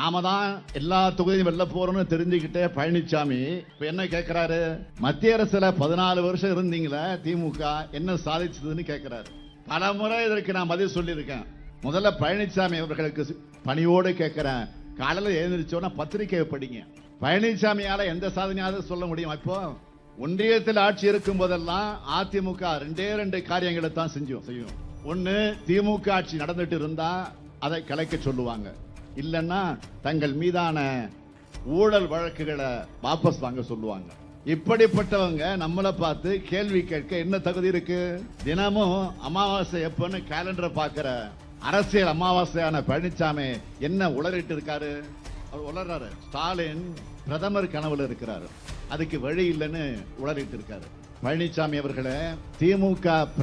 நாம தான் எல்லா தொகுதியும் வெல்ல போறோம்னு தெரிஞ்சுக்கிட்டே பழனிசாமி இப்ப என்ன கேட்கிறாரு? மத்திய அரசுல 14 வருஷம் இருந்தீங்களே திமுக என்ன சாதிச்சதுன்னு கேட்கிறாரு. பல முறை இதற்கு நான் பதில் சொல்லியிருக்கேன். முதல்ல பழனிசாமி அவர்களுக்கு பணியோடு கேட்கிறேன், காலையில் எழுந்திரிச்சோன்னா பத்திரிகையை படிங்க. பழனிசாமியால எந்த சாதனையாவது சொல்ல முடியும்? இப்போ ஒன்றியத்தில் ஆட்சி இருக்கும் போதெல்லாம் அதிமுக ரெண்டே காரியங்களை தான் செய்யும். ஒன்னு, திமுக ஆட்சி நடந்துட்டு இருந்தா அதை கலைக்க சொல்லுவாங்க, இல்லைன்னா தங்கள் மீதான ஊழல் வழக்குகளை வாபஸ் வாங்க சொல்லுவாங்க. இப்படிப்பட்டவங்க நம்மளை பார்த்து கேள்வி கேட்க என்ன தகுதி இருக்கு? தினமும் அமாவாசை எப்பன்னு கேலண்டரை பார்க்கிற அரசியல் அமாவாசையான பழனிசாமி என்ன உளறிட்டு இருக்காரு? அவர் உளறாரு, ஸ்டாலின் பிரதமர் கனவுல இருக்கிறாரு, அதுக்கு வழி இல்லைன்னு உளறிட்டு இருக்காரு. பழனிசாமி அவர்களே, திமுக